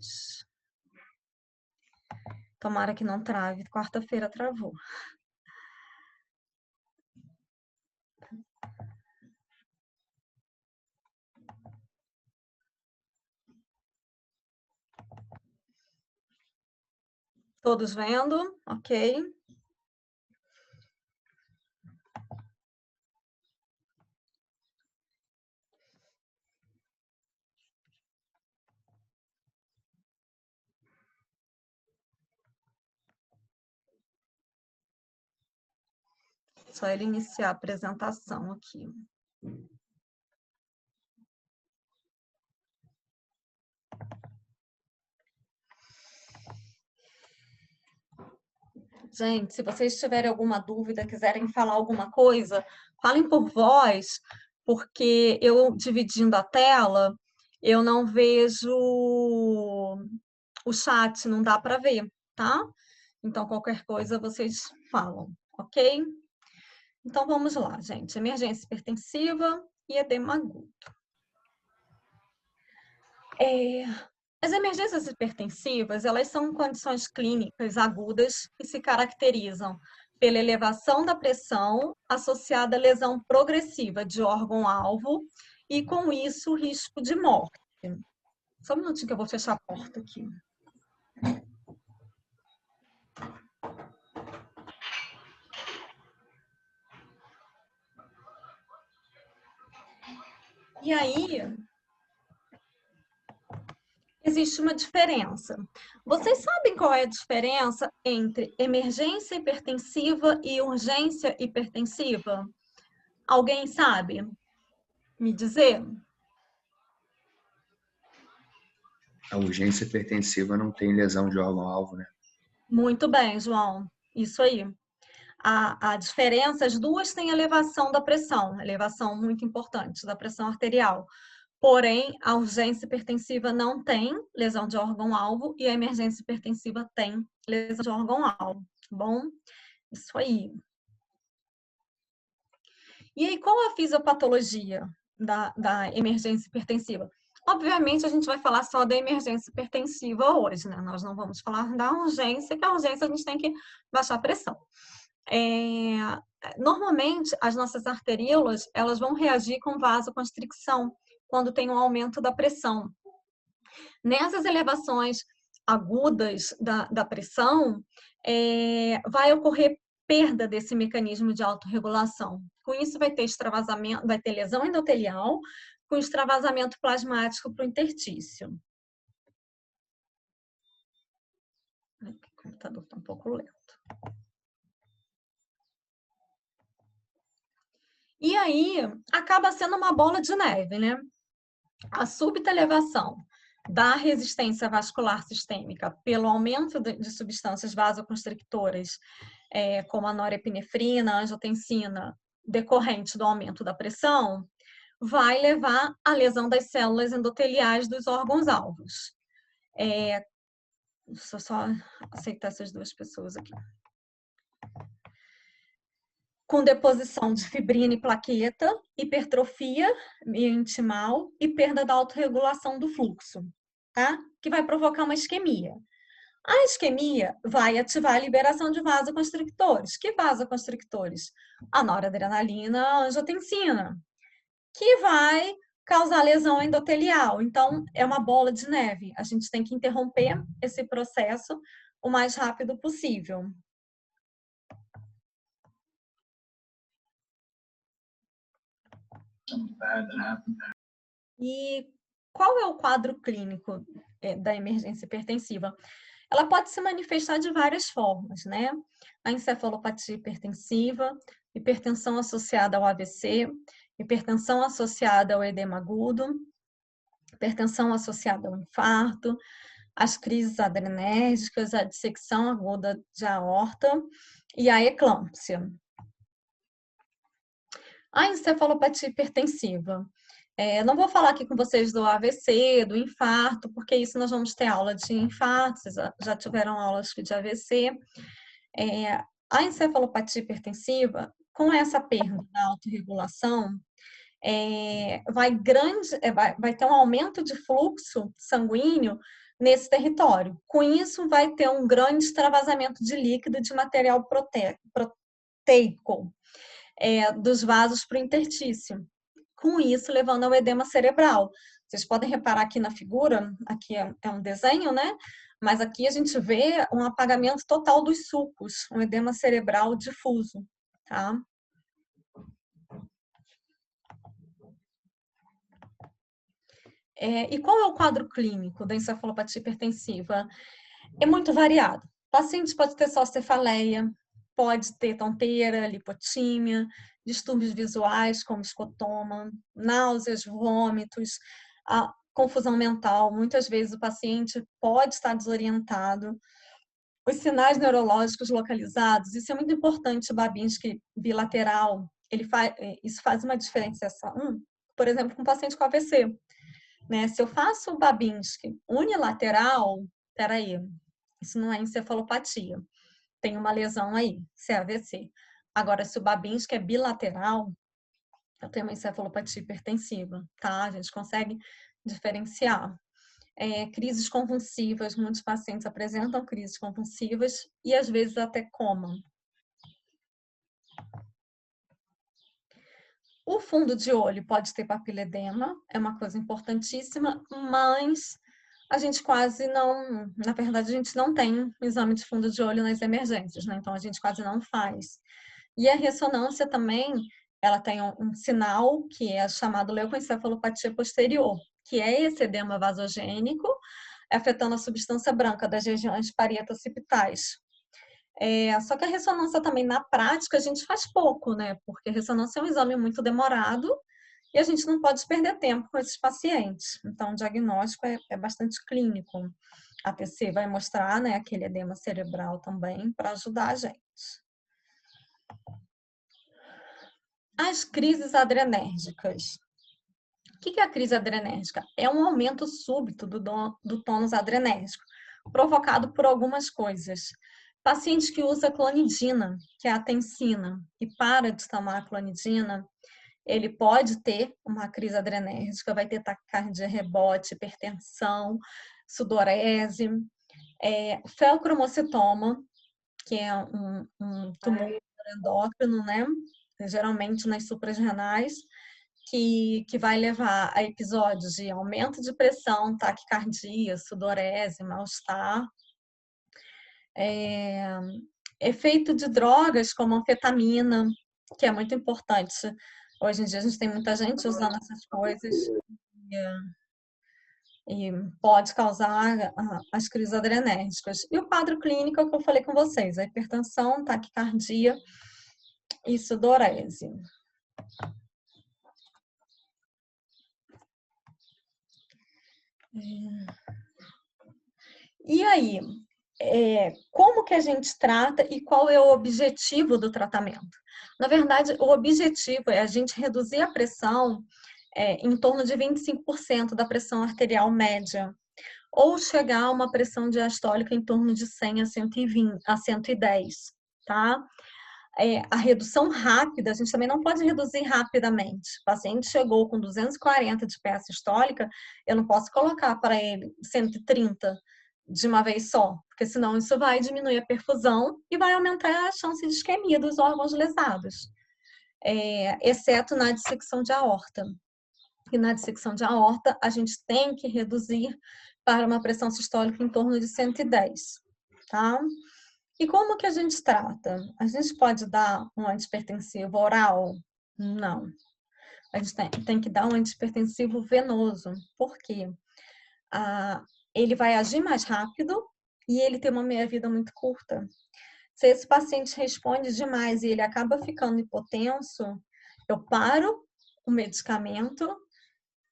gente. Tomara que não trave. Quarta-feira travou. Todos vendo? Ok. Só ele iniciar a apresentação aqui. Gente, se vocês tiverem alguma dúvida, quiserem falar alguma coisa, falem por voz, porque eu dividindo a tela, eu não vejo o chat, não dá para ver, tá? Então, qualquer coisa vocês falam, ok? Então, vamos lá, gente. Emergência hipertensiva e edema agudo. As emergências hipertensivas, elas são condições clínicas agudas que se caracterizam pela elevação da pressão associada à lesão progressiva de órgão-alvo e, com isso, o risco de morte. Só um minutinho que eu vou fechar a porta aqui. E aí, existe uma diferença. Vocês sabem qual é a diferença entre emergência hipertensiva e urgência hipertensiva? Alguém sabe me dizer? A urgência hipertensiva não tem lesão de órgão-alvo, né? Muito bem, João. Isso aí. A diferença, as duas têm elevação da pressão, elevação muito importante da pressão arterial. Porém, a urgência hipertensiva não tem lesão de órgão-alvo e a emergência hipertensiva tem lesão de órgão-alvo, tá bom? Isso aí. E aí, qual a fisiopatologia da emergência hipertensiva? Obviamente, a gente vai falar só da emergência hipertensiva hoje, né? Nós não vamos falar da urgência, que a urgência a gente tem que baixar a pressão. Normalmente, as nossas arteríolas, elas vão reagir com vasoconstricção quando tem um aumento da pressão. Nessas elevações agudas da pressão, vai ocorrer perda desse mecanismo de autorregulação. Com isso, vai ter extravasamento, vai ter lesão endotelial, com extravasamento plasmático para o interstício. O computador está um pouco lento. E aí, acaba sendo uma bola de neve, né? A súbita elevação da resistência vascular sistêmica pelo aumento de substâncias vasoconstrictoras, como a norepinefrina, angiotensina, decorrente do aumento da pressão, vai levar à lesão das células endoteliais dos órgãos-alvos. Deixa eu só aceitar essas duas pessoas aqui. Com deposição de fibrina e plaqueta, hipertrofia intimal e perda da autorregulação do fluxo, tá? Que vai provocar uma isquemia. A isquemia vai ativar a liberação de vasoconstrictores. Que vasoconstrictores? A noradrenalina, a angiotensina, que vai causar lesão endotelial. Então, é uma bola de neve. A gente tem que interromper esse processo o mais rápido possível. E qual é o quadro clínico da emergência hipertensiva? Ela pode se manifestar de várias formas, né? A encefalopatia hipertensiva, hipertensão associada ao AVC, hipertensão associada ao edema agudo, hipertensão associada ao infarto, as crises adrenérgicas, a dissecção aguda de aorta e a eclâmpsia. A encefalopatia hipertensiva. Não vou falar aqui com vocês do AVC, do infarto, porque isso nós vamos ter aula de infarto, vocês já tiveram aulas de AVC. A encefalopatia hipertensiva, com essa perda da autorregulação, vai ter um aumento de fluxo sanguíneo nesse território. Com isso, vai ter um grande extravasamento de líquido de material proteico dos vasos para o interstício. Com isso, levando ao edema cerebral. Vocês podem reparar aqui na figura, aqui é um desenho, né? Mas aqui a gente vê um apagamento total dos sulcos, um edema cerebral difuso, tá? E qual é o quadro clínico da encefalopatia hipertensiva? É muito variado. O paciente pode ter só cefaleia, pode ter tonteira, lipotímia, distúrbios visuais como escotoma, náuseas, vômitos, a confusão mental. Muitas vezes o paciente pode estar desorientado. Os sinais neurológicos localizados, isso é muito importante, o Babinski bilateral, isso faz uma diferenciação, por exemplo, com o paciente com AVC. Né? Se eu faço o Babinski unilateral, peraí, isso não é encefalopatia. Tem uma lesão aí, se é AVC. Agora, se o Babinski é bilateral, eu tenho uma encefalopatia hipertensiva, tá? A gente consegue diferenciar. Crises convulsivas, muitos pacientes apresentam crises convulsivas e às vezes até coma. O fundo de olho pode ter papiledema, é uma coisa importantíssima, mas a gente quase não, na verdade, a gente não tem exame de fundo de olho nas emergências, né? Então a gente quase não faz. E a ressonância também, ela tem um sinal que é chamado leucoencefalopatia posterior, que é esse edema vasogênico afetando a substância branca das regiões parieto-occipitais. Só que a ressonância também, na prática, a gente faz pouco, né? Porque a ressonância é um exame muito demorado e a gente não pode perder tempo com esses pacientes. Então, o diagnóstico é bastante clínico. A TC vai mostrar, né, aquele edema cerebral também para ajudar a gente. As crises adrenérgicas. O que é a crise adrenérgica? É um aumento súbito do tônus adrenérgico, provocado por algumas coisas. Paciente que usa clonidina, que é a tensina, e para de tomar a clonidina, ele pode ter uma crise adrenérgica, vai ter taquicardia, rebote, hipertensão, sudorese, feocromocitoma, que é um tumor endócrino, né? Geralmente nas suprarrenais, que vai levar a episódios de aumento de pressão, taquicardia, sudorese, mal-estar. Efeito de drogas como anfetamina, que é muito importante. Hoje em dia a gente tem muita gente usando essas coisas e pode causar as crises adrenérgicas. E o quadro clínico é o que eu falei com vocês, a hipertensão, taquicardia e sudorese. E aí, como que a gente trata e qual é o objetivo do tratamento? Na verdade, o objetivo é a gente reduzir a pressão em torno de 25% da pressão arterial média, ou chegar a uma pressão diastólica em torno de 100 a 120, a 110, tá? A redução rápida, a gente também não pode reduzir rapidamente. O paciente chegou com 240 de peça sistólica, eu não posso colocar para ele 130 de uma vez só, porque senão isso vai diminuir a perfusão e vai aumentar a chance de isquemia dos órgãos lesados, exceto na dissecção de aorta. E na dissecção de aorta, a gente tem que reduzir para uma pressão sistólica em torno de 110, tá? E como que a gente trata? A gente pode dar um antihipertensivo oral? Não. A gente tem que dar um antihipertensivo venoso. Por quê? Ele vai agir mais rápido e ele tem uma meia-vida muito curta. Se esse paciente responde demais e ele acaba ficando hipotenso, eu paro o medicamento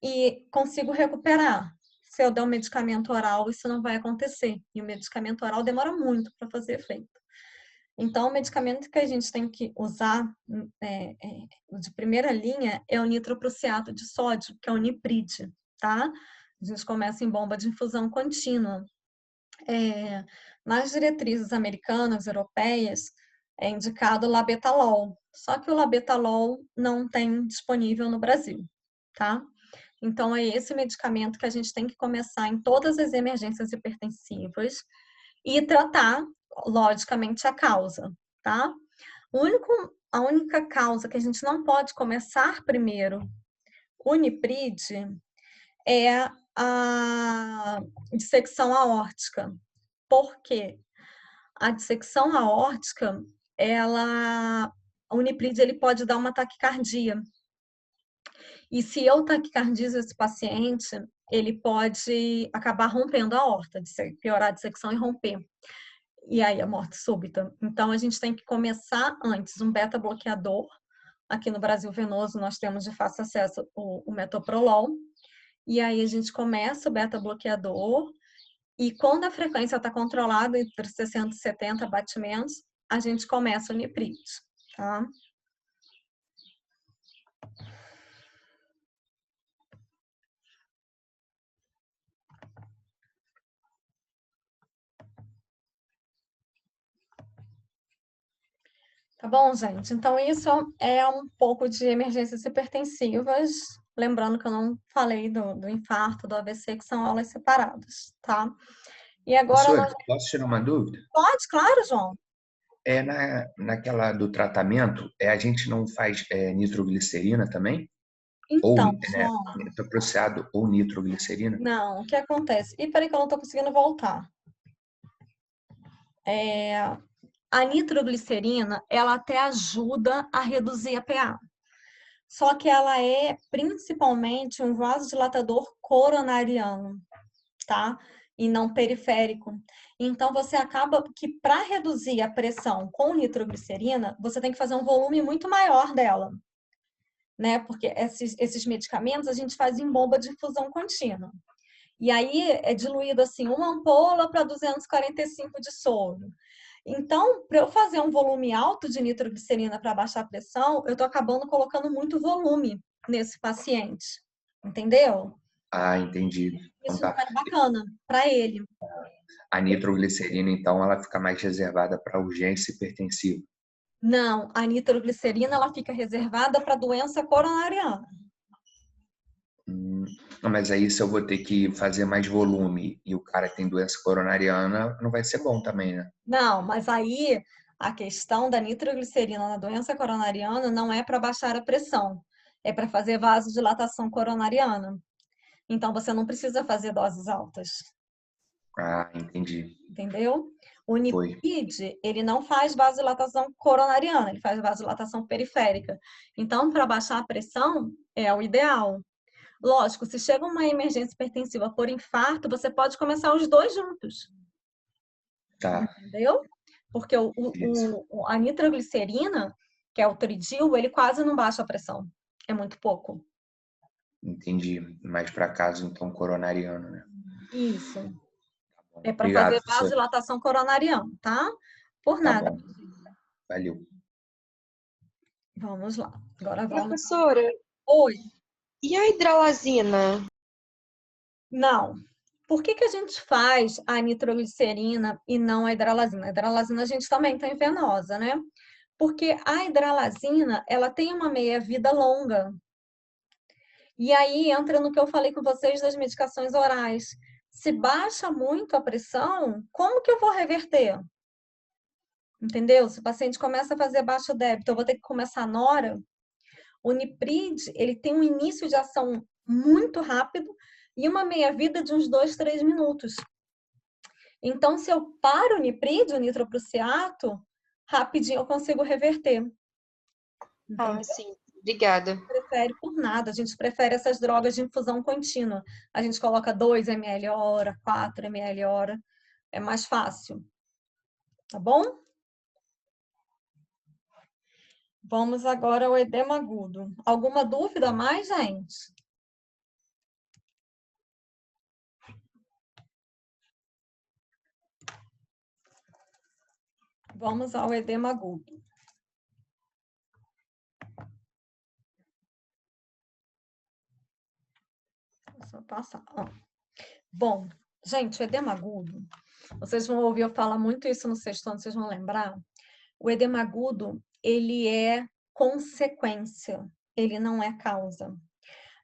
e consigo recuperar. Se eu der um medicamento oral, isso não vai acontecer. E o medicamento oral demora muito para fazer efeito. Então, o medicamento que a gente tem que usar de primeira linha é o nitroprusiato de sódio, que é o Nipride, tá? A gente começa em bomba de infusão contínua. Nas diretrizes americanas, europeias, é indicado o labetalol. Só que o labetalol não tem disponível no Brasil, tá? Então, é esse medicamento que a gente tem que começar em todas as emergências hipertensivas e tratar, logicamente, a causa, tá? A única causa que a gente não pode começar primeiro, Uniprid, é a dissecção aórtica. Por quê? A dissecção aórtica, o Uniprid, ele pode dar uma taquicardia. E se eu taquicardizo esse paciente, ele pode acabar rompendo a aorta, piorar a dissecção e romper. E aí a morte súbita. Então, a gente tem que começar antes um beta-bloqueador. Aqui no Brasil Venoso, nós temos de fácil acesso o metoprolol. E aí a gente começa o beta-bloqueador. E quando a frequência está controlada entre 60 e 70 batimentos, a gente começa o Uniprid, tá? Tá bom, gente? Então, isso é um pouco de emergências hipertensivas. Lembrando que eu não falei do infarto, do AVC, que são aulas separadas, tá? E agora Professora, nós... posso tirar uma dúvida? Pode, claro, João. Naquela do tratamento, a gente não faz nitroglicerina também? Ou, Então, né, João, metoprociado ou nitroglicerina? não, o que acontece? E peraí que eu não tô conseguindo voltar. A nitroglicerina, ela até ajuda a reduzir a PA. Só que ela é principalmente um vasodilatador coronariano, tá? E não periférico. Então, você acaba que para reduzir a pressão com nitroglicerina, você tem que fazer um volume muito maior dela, né? Porque esses medicamentos a gente faz em bomba de infusão contínua. E aí é diluído assim, uma ampola para 245 de soro. Então, para eu fazer um volume alto de nitroglicerina para baixar a pressão, eu estou acabando colocando muito volume nesse paciente. Entendeu? Ah, entendi. Então Isso não tá. é bacana para ele. A nitroglicerina, então, ela fica mais reservada para urgência hipertensiva. Não, a nitroglicerina ela fica reservada para doença coronariana. Hum, não, mas aí se eu vou ter que fazer mais volume e o cara tem doença coronariana, não vai ser bom também, né? Não, mas aí a questão da nitroglicerina na doença coronariana não é para baixar a pressão, é para fazer vasodilatação coronariana. Então você não precisa fazer doses altas, Ah, entendi. entendeu? O Foi. Unipid, ele não faz vasodilatação coronariana, ele faz vasodilatação periférica. Então, para baixar a pressão é o ideal. Lógico, se chega uma emergência hipertensiva por infarto, você pode começar os dois juntos, Tá. entendeu? Porque Isso. a nitroglicerina, que é o tridil, ele quase não baixa a pressão. É muito pouco. Entendi. Mais para caso, então, coronariano, né? Isso. Bom, É para obrigado, fazer professor. vasodilatação coronariana, tá? Por Tá nada. bom. Valeu. Vamos lá. Agora vamos. Professora, Oi. e a hidralazina? Não. Por que a gente faz a nitroglicerina e não a hidralazina? A hidralazina a gente também tem venosa, né? Porque a hidralazina, ela tem uma meia-vida longa. E aí entra no que eu falei com vocês das medicações orais. Se baixa muito a pressão, como que eu vou reverter? Entendeu? Se o paciente começa a fazer baixo débito, eu vou ter que começar a nora. O Uniprid, ele tem um início de ação muito rápido e uma meia-vida de uns 2, 3 minutos. Então, se eu paro o Uniprid, o nitroprussiato, rapidinho eu consigo reverter. Ah, Entendeu? sim. Obrigada. Prefere por nada. A gente prefere essas drogas de infusão contínua. A gente coloca 2 ml hora, 4 ml hora. É mais fácil. Tá bom? Vamos agora ao edema agudo. Alguma dúvida mais, gente? Vamos ao edema agudo. Deixa eu passar. Bom, gente, o edema agudo, vocês vão ouvir eu falar muito isso no sexto ano, vocês vão lembrar. O edema agudo, ele é consequência, ele não é causa.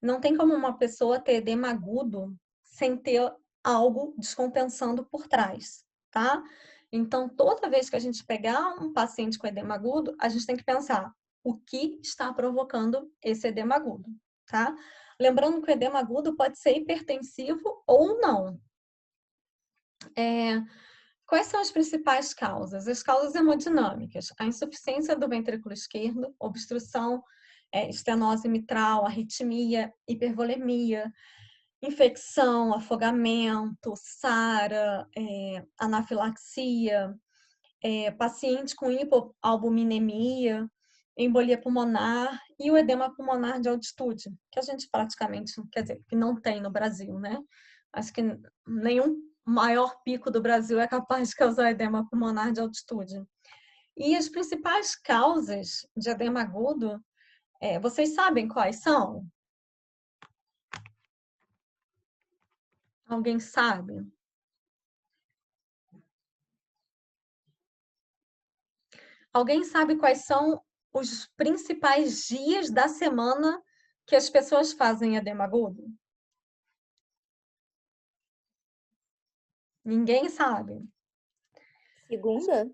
Não tem como uma pessoa ter edema agudo sem ter algo descompensando por trás, tá? Então, toda vez que a gente pegar um paciente com edema agudo, a gente tem que pensar o que está provocando esse edema agudo, tá? Lembrando que o edema agudo pode ser hipertensivo ou não. Quais são as principais causas? As causas hemodinâmicas: a insuficiência do ventrículo esquerdo, obstrução, estenose mitral, arritmia, hipervolemia, infecção, afogamento, SARA, anafilaxia, paciente com hipoalbuminemia, embolia pulmonar e o edema pulmonar de altitude, que a gente praticamente, quer dizer, que não tem no Brasil, né? Acho que nenhum maior pico do Brasil é capaz de causar edema pulmonar de altitude. E as principais causas de edema agudo, vocês sabem quais são? Alguém sabe? Alguém sabe quais são os principais dias da semana que as pessoas fazem edema agudo? Ninguém sabe. Segunda?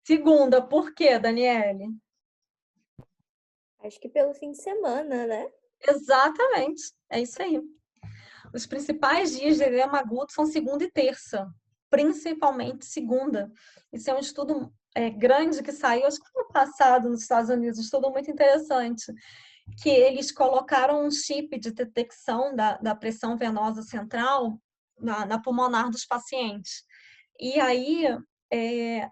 Segunda, por quê, Daniele? Acho que pelo fim de semana, né? Exatamente, é isso aí. Os principais dias de edema agudo são segunda e terça, principalmente segunda. Isso é um estudo grande que saiu, acho que no passado, nos Estados Unidos, um estudo muito interessante, que eles colocaram um chip de detecção da pressão venosa central na pulmonar dos pacientes. E aí,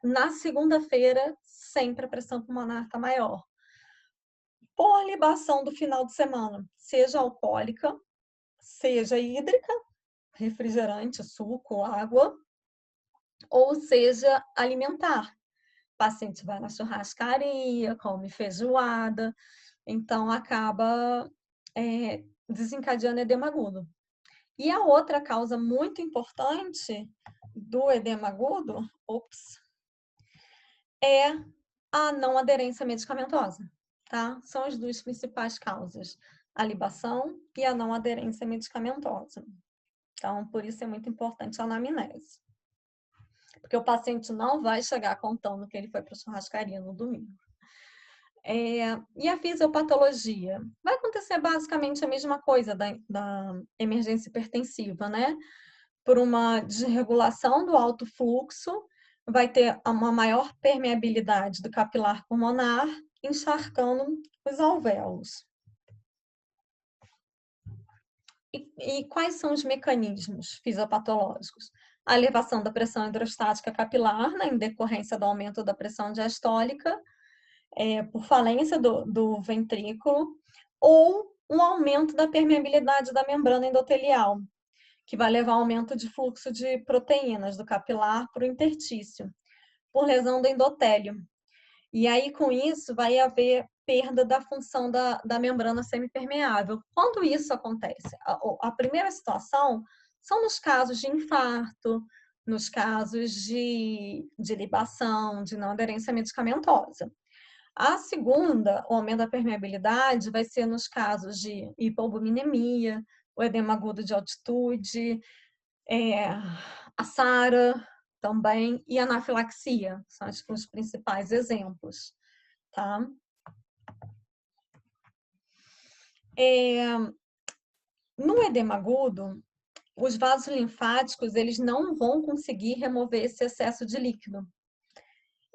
na segunda-feira, sempre a pressão pulmonar está maior. Por libação do final de semana, seja alcoólica, seja hídrica, refrigerante, suco, água, ou seja alimentar. O paciente vai na churrascaria, come feijoada, então acaba desencadeando edema agudo. E a outra causa muito importante do edema agudo, é a não aderência medicamentosa, tá? São as duas principais causas, a libação e a não aderência medicamentosa. Então, por isso é muito importante a anamnese. Porque o paciente não vai chegar contando que ele foi para a churrascaria no domingo. E a fisiopatologia? Vai acontecer basicamente a mesma coisa da emergência hipertensiva, né? Por uma desregulação do alto fluxo, vai ter uma maior permeabilidade do capilar pulmonar, encharcando os alvéolos. E quais são os mecanismos fisiopatológicos? A elevação da pressão hidrostática capilar, né, em decorrência do aumento da pressão diastólica, por falência do ventrículo, ou um aumento da permeabilidade da membrana endotelial, que vai levar ao aumento de fluxo de proteínas do capilar para o interstício, por lesão do endotélio. E aí, com isso, vai haver perda da função da membrana semipermeável. Quando isso acontece? A primeira situação são nos casos de infarto, nos casos de libação, de não aderência medicamentosa. A segunda, o aumento da permeabilidade, vai ser nos casos de hipoalbuminemia, o edema agudo de altitude, a SARA também, e a anafilaxia, são os principais exemplos, tá? No edema agudo, os vasos linfáticos, eles não vão conseguir remover esse excesso de líquido.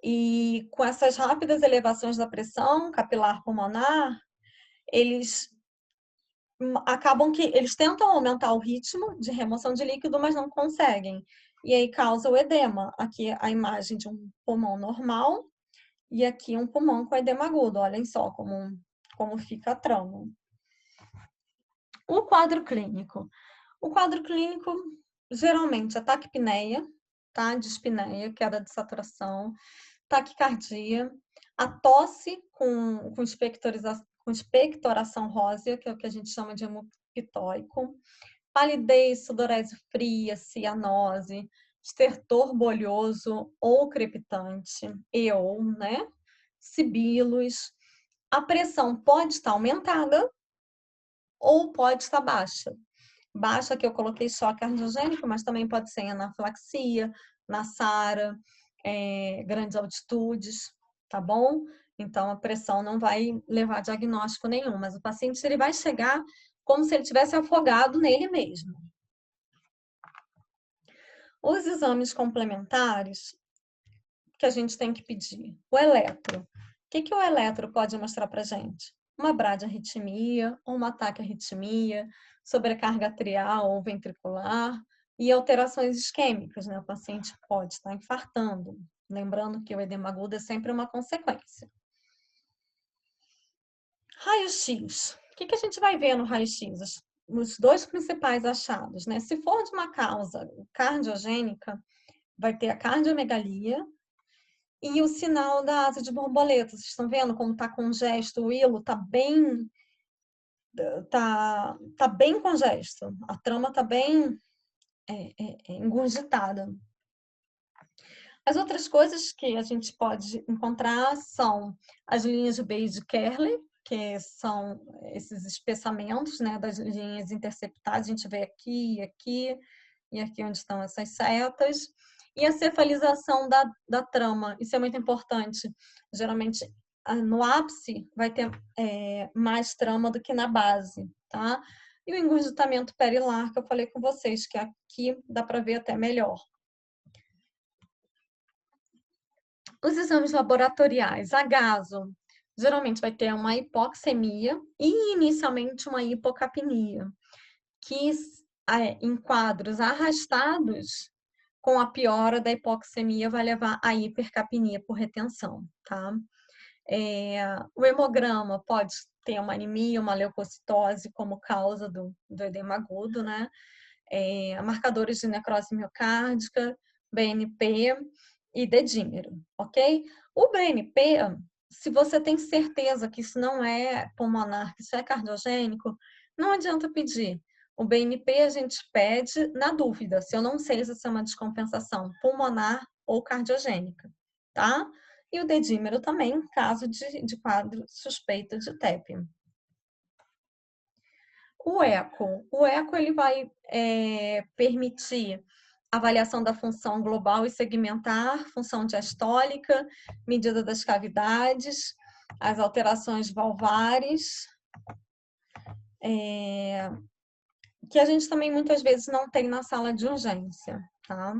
E com essas rápidas elevações da pressão capilar pulmonar, eles acabam que eles tentam aumentar o ritmo de remoção de líquido, mas não conseguem. E aí causa o edema. Aqui a imagem de um pulmão normal e aqui um pulmão com edema agudo. Olhem só como fica a trama. O quadro clínico. O quadro clínico, geralmente, é taquipneia, tá? Dispneia, queda de saturação, taquicardia, a tosse com expectoração rósea, que é o que a gente chama de hemoptitóico, palidez, sudorese fria, cianose, estertor bolhoso ou crepitante, né? Sibilos. A pressão pode estar aumentada, ou pode estar baixa. Baixa que eu coloquei choque cardiogênico, mas também pode ser anafilaxia, NASARA, grandes altitudes, tá bom? Então, a pressão não vai levar a diagnóstico nenhum, mas o paciente ele vai chegar como se ele tivesse afogado nele mesmo. Os exames complementares que a gente tem que pedir. O eletro. O que o eletro pode mostrar para a gente? Uma bradiarritmia, ou uma taquiarritmia, sobrecarga atrial ou ventricular e alterações isquêmicas, né? O paciente pode estar infartando. Lembrando que o edema agudo é sempre uma consequência. Raio-X. O que a gente vai ver no raio-X? Os dois principais achados, né? Se for de uma causa cardiogênica, vai ter a cardiomegalia e o sinal da asa de borboleta. Vocês estão vendo como está congesto? O hilo está bem congesto. A trama está bem engurgitada. As outras coisas que a gente pode encontrar são as linhas de Beige-Kerley, que são esses espessamentos, né, das linhas interceptadas. A gente vê aqui, aqui e aqui onde estão essas setas. E a cefalização da trama, isso é muito importante. Geralmente, no ápice, vai ter mais trama do que na base, tá? E o engurgitamento perilar, que eu falei com vocês, que aqui dá para ver até melhor. Os exames laboratoriais, a gaso, geralmente vai ter uma hipoxemia e inicialmente uma hipocapnia, que em quadros arrastados, com a piora da hipoxemia, vai levar à hipercapnia por retenção, tá? O hemograma pode ter uma anemia, uma leucocitose como causa do edema agudo, né? Marcadores de necrose miocárdica, BNP e dedímero, ok? O BNP, se você tem certeza que isso não é pulmonar, que isso é cardiogênico, não adianta pedir. O BNP a gente pede na dúvida, se eu não sei se isso é uma descompensação pulmonar ou cardiogênica, tá? E o dedímero também, caso de quadro suspeito de TEP. O eco ele vai permitir avaliação da função global e segmentar, função diastólica, medida das cavidades, as alterações valvares, que a gente também muitas vezes não tem na sala de urgência, tá?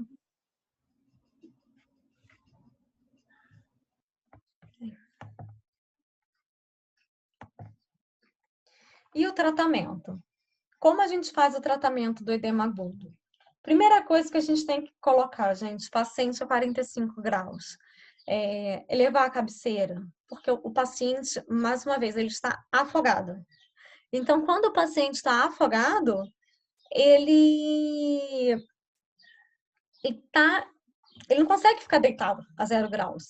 E o tratamento? Como a gente faz o tratamento do edema agudo? Primeira coisa que a gente tem que colocar, gente, paciente a 45 graus. Elevar a cabeceira, porque o paciente, mais uma vez, ele está afogado. Então, quando o paciente está afogado, ele não consegue ficar deitado a 0 graus.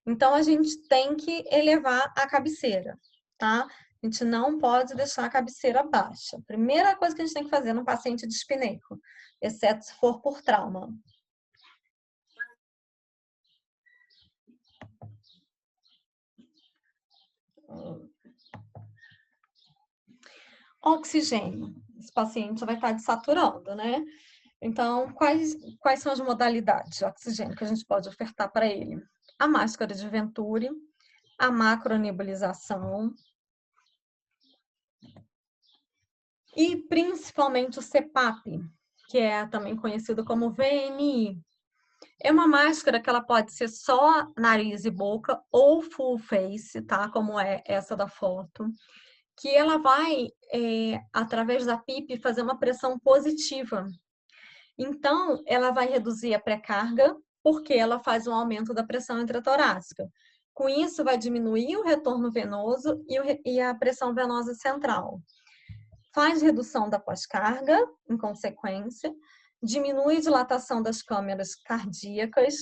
Então, a gente tem que elevar a cabeceira, tá? A gente não pode deixar a cabeceira baixa. Primeira coisa que a gente tem que fazer num paciente dispneico, exceto se for por trauma. Oxigênio. Esse paciente vai estar desaturando, né? Então, quais são as modalidades de oxigênio que a gente pode ofertar para ele? A máscara de Venturi, a macronebulização e principalmente o CPAP, que é também conhecido como VNI. É uma máscara que ela pode ser só nariz e boca ou full face, tá? Como é essa da foto. Que ela vai, através da PIP, fazer uma pressão positiva. Então, ela vai reduzir a pré-carga, porque ela faz um aumento da pressão intratorácica. Com isso, vai diminuir o retorno venoso e a pressão venosa central. Faz redução da pós-carga, em consequência, diminui a dilatação das câmeras cardíacas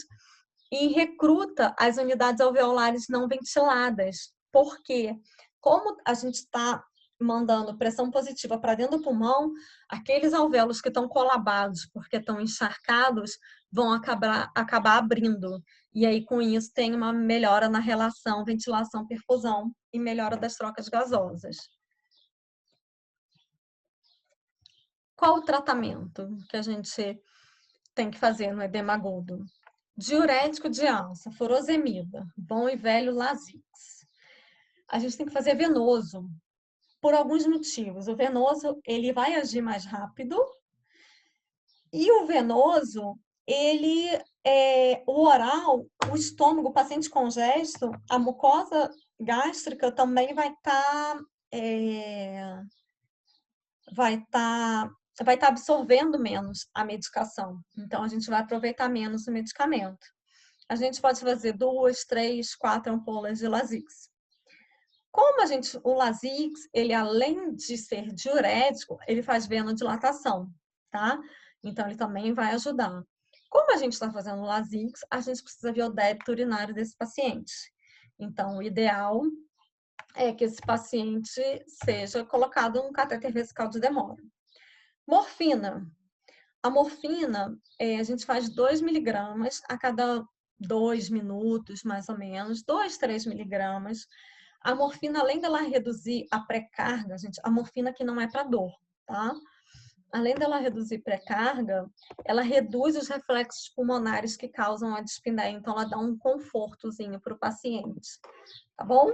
e recruta as unidades alveolares não ventiladas. Por quê? Como a gente está mandando pressão positiva para dentro do pulmão, aqueles alvéolos que estão colabados porque estão encharcados vão acabar abrindo. E aí, com isso, tem uma melhora na relação ventilação-perfusão e melhora das trocas gasosas. Qual o tratamento que a gente tem que fazer no edema agudo? Diurético de alça, furosemida, bom e velho Lasix. A gente tem que fazer venoso, por alguns motivos. O venoso, ele vai agir mais rápido, e o venoso, o oral, o estômago, o paciente congesto, a mucosa gástrica também vai estar absorvendo menos a medicação. Então, a gente vai aproveitar menos o medicamento. A gente pode fazer 2, 3, 4 ampolas de Lasix. Como o Lasix, ele além de ser diurético, ele faz venodilatação, tá? Então, ele também vai ajudar. Como a gente está fazendo o Lasix, a gente precisa ver o débito urinário desse paciente. Então, o ideal é que esse paciente seja colocado num catéter vesical de demora. Morfina. A morfina, a gente faz 2 miligramas a cada 2 minutos, mais ou menos, 2, 3 miligramas. A morfina, além dela reduzir a pré-carga, gente, a morfina que não é para dor, tá? Além dela reduzir pré-carga, ela reduz os reflexos pulmonares que causam a dispneia, então ela dá um confortozinho para o paciente, tá bom?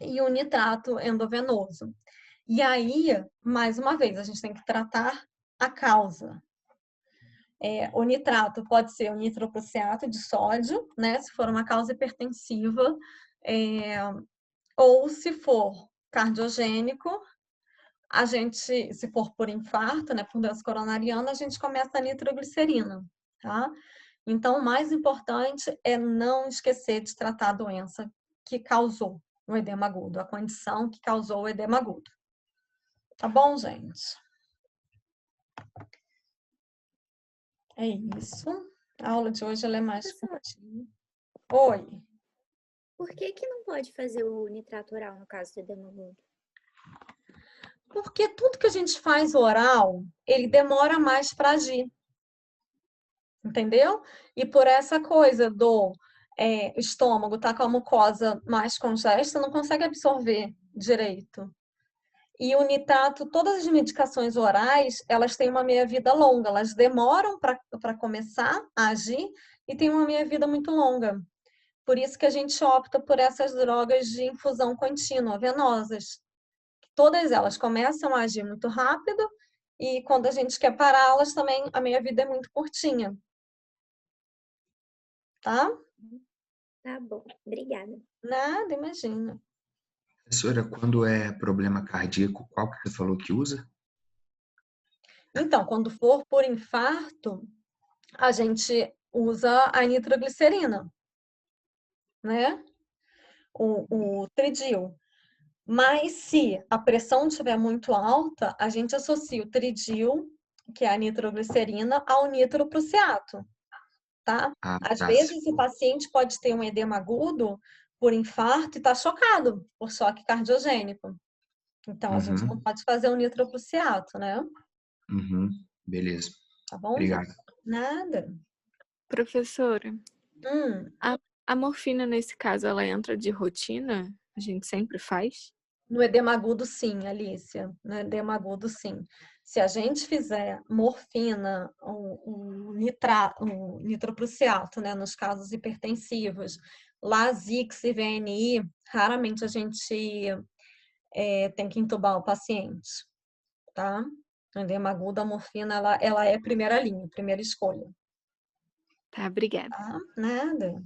E o nitrato endovenoso. E aí, mais uma vez, a gente tem que tratar a causa. O nitrato pode ser o nitroprussiato de sódio, né? Se for uma causa hipertensiva, ou se for cardiogênico, se for por infarto, né, por doença coronariana, a gente começa a nitroglicerina, tá? Então, o mais importante é não esquecer de tratar a doença que causou o edema agudo, a condição que causou o edema agudo. Tá bom, gente? É isso. A aula de hoje ela é mais curtinha. Oi. Por que não pode fazer o nitrato oral no caso do edema agudo? Porque tudo que a gente faz oral, ele demora mais para agir. Entendeu? E por essa coisa do estômago tá com a mucosa mais congesta, não consegue absorver direito. E o nitrato, todas as medicações orais, elas têm uma meia-vida longa, elas demoram para começar a agir e têm uma meia-vida muito longa. Por isso que a gente opta por essas drogas de infusão contínua, venosas. Todas elas começam a agir muito rápido e quando a gente quer pará-las também, a meia-vida é muito curtinha. Tá? Tá bom, obrigada. Nada, imagina. Professora, quando é problema cardíaco, qual que você falou que usa? Então, quando for por infarto, a gente usa a nitroglicerina, né? O tridil. Mas se a pressão estiver muito alta, a gente associa o tridil, que é a nitroglicerina, ao nitroprussiato, tá? Ah, Às tá. vezes o paciente pode ter um edema agudo por infarto e tá chocado por choque cardiogênico. Então, a gente não Uhum, pode fazer o nitroprussiato, né? uhum. Beleza. Tá bom, Obrigado. gente? Nada. Professora, Hum, a morfina, nesse caso, ela entra de rotina? A gente sempre faz? no edema agudo, sim, Alicia. No edema agudo, sim. Se a gente fizer morfina, o nitroprussiato, né, nos casos hipertensivos, Lasix e VNI, raramente a gente tem que entubar o paciente, tá? No edema agudo, a morfina, ela é primeira linha, primeira escolha. Tá, obrigada. Tá? Nada.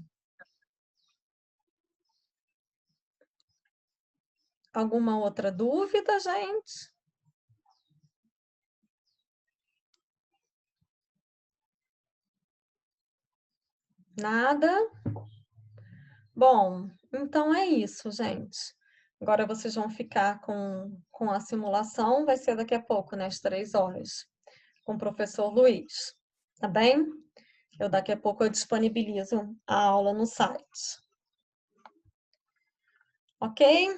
Alguma outra dúvida, gente? Nada? Bom, então é isso, gente. Agora vocês vão ficar com a simulação, vai ser daqui a pouco, né, às 3 horas, com o professor Luiz, tá bem? Daqui a pouco eu disponibilizo a aula no site. Ok?